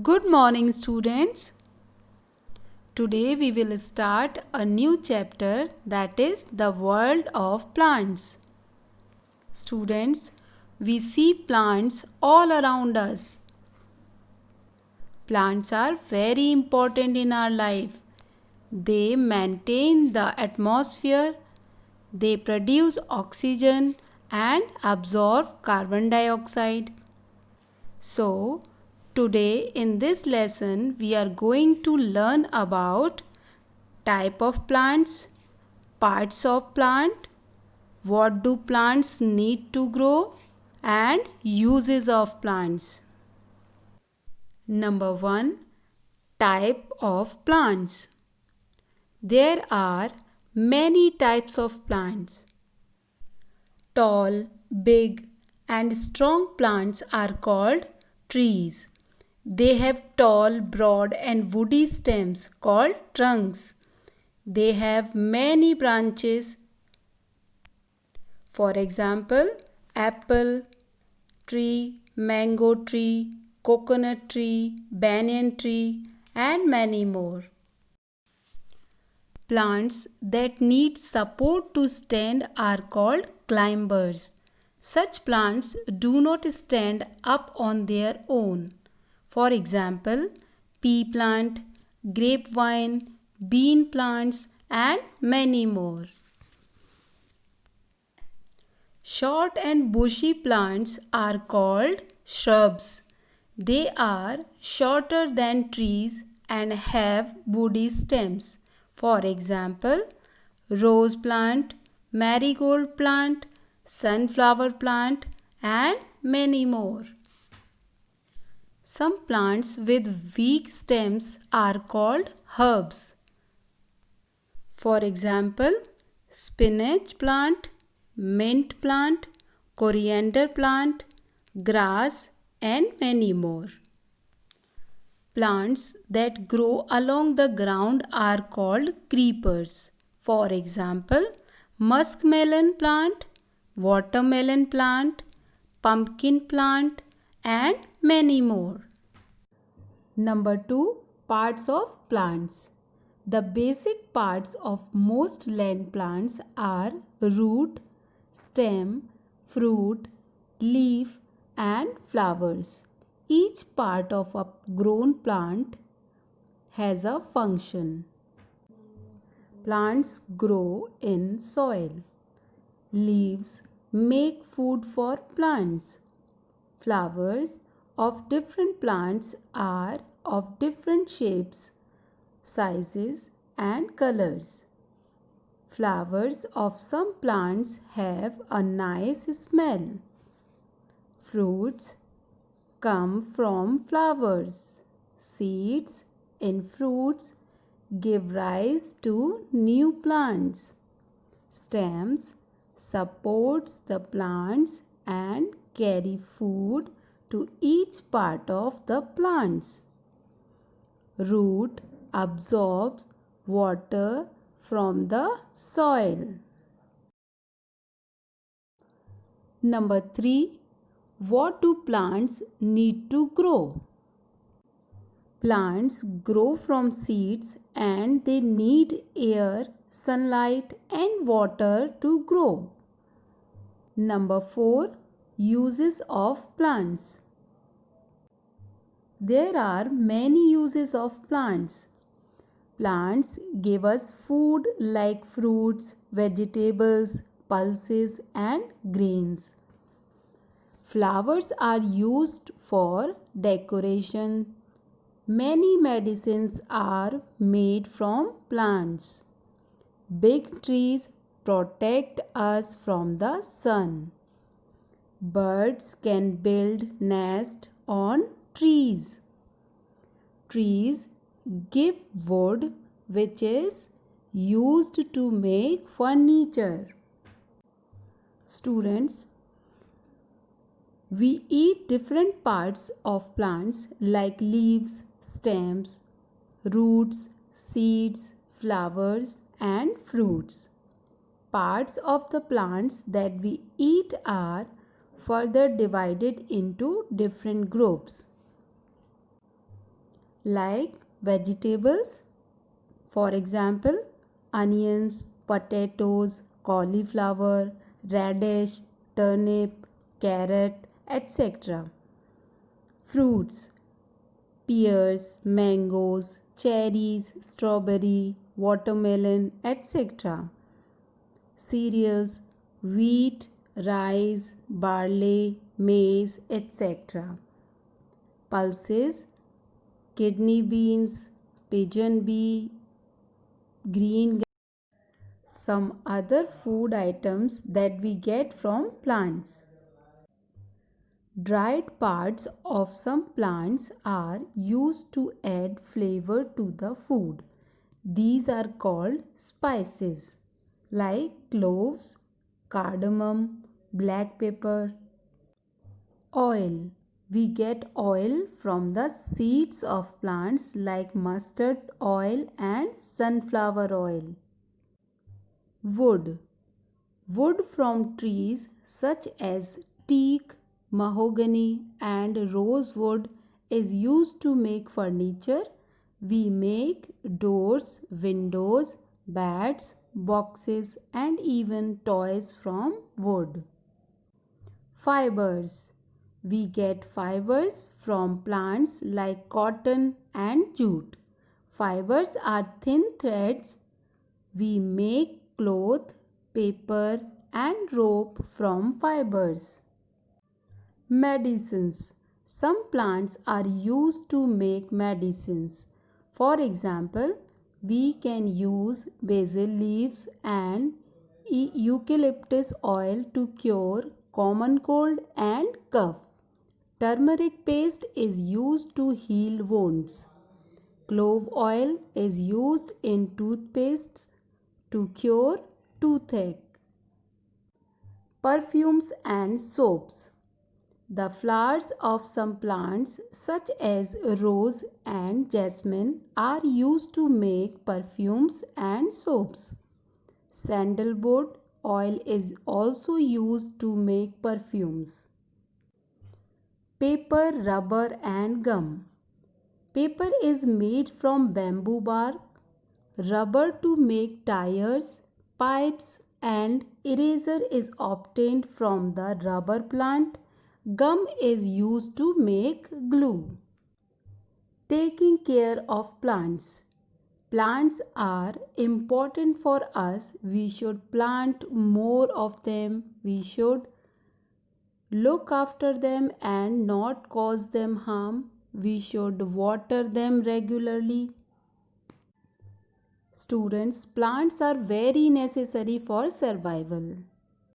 Good morning, students. Today we will start a new chapter, that is the world of plants. Students, we see plants all around us. Plants are very important in our life. They maintain the atmosphere, they produce oxygen and absorb carbon dioxide. So, today in this lesson we are going to learn about type of plants, parts of plant, what do plants need to grow, and uses of plants. Number 1. Type of plants. There are many types of plants. Tall, big, and strong plants are called trees. They have tall, broad, and woody stems called trunks. They have many branches. For example, apple tree, mango tree, coconut tree, banyan tree, and many more. Plants that need support to stand are called climbers. Such plants do not stand up on their own. For example, pea plant, grapevine, bean plants, and many more. Short and bushy plants are called shrubs. They are shorter than trees and have woody stems. For example, rose plant, marigold plant, sunflower plant, and many more. Some plants with weak stems are called herbs. For example, spinach plant, mint plant, coriander plant, grass, and many more. Plants that grow along the ground are called creepers. For example, muskmelon plant, watermelon plant, pumpkin plant, and many more. Number 2. Parts of plants. The basic parts of most land plants are root, stem, fruit, leaf, and flowers. Each part of a grown plant has a function. Plants grow in soil. Leaves make food for plants. Flowers of different plants are of different shapes, sizes, and colors. Flowers of some plants have a nice smell. Fruits come from flowers. Seeds in fruits give rise to new plants. Stems supports the plants and carry food to each part of the plants. Root absorbs water from the soil. Number 3. What do plants need to grow? Plants grow from seeds and they need air, sunlight, and water to grow. Number 4. Uses of plants. There are many uses of plants. Plants give us food like fruits, vegetables, pulses, and grains. Flowers are used for decoration. Many medicines are made from plants. Big trees protect us from the sun. Birds can build nests on trees. Trees give wood which is used to make furniture. Students, we eat different parts of plants like leaves, stems, roots, seeds, flowers, and fruits. Parts of the plants that we eat are further divided into different groups. like vegetables. For example, onions, potatoes, cauliflower, radish, turnip, carrot, etc. Fruits: pears, mangoes, cherries, strawberry, watermelon, etc. Cereals: wheat, rice, barley, maize, etc. Pulses: kidney beans, pigeon pea, green. Some other food items that we get from plants. Dried parts of some plants are used to add flavor to the food. These are called spices like cloves, cardamom, black pepper. Oil. We get oil from the seeds of plants like mustard oil and sunflower oil. Wood. Wood from trees such as teak, mahogany, and rosewood is used to make furniture. We make doors, windows, beds, boxes, and even toys from wood. Fibers. We get fibers from plants like cotton and jute. Fibers are thin threads. We make cloth, paper, and rope from fibers. Medicines. Some plants are used to make medicines. For example, we can use basil leaves and eucalyptus oil to cure common cold and cough. Turmeric paste is used to heal wounds. Clove oil is used in toothpastes to cure toothache. Perfumes and soaps. The flowers of some plants, such as rose and jasmine, are used to make perfumes and soaps. Sandalwood oil is also used to make perfumes. Paper, rubber, and gum. Paper is made from bamboo bark, rubber to make tires, pipes, and eraser is obtained from the rubber plant. Gum is used to make glue. Taking care of plants. Plants are important for us. We should plant more of them. We should look after them and not cause them harm. We should water them regularly. Students, plants are very necessary for survival.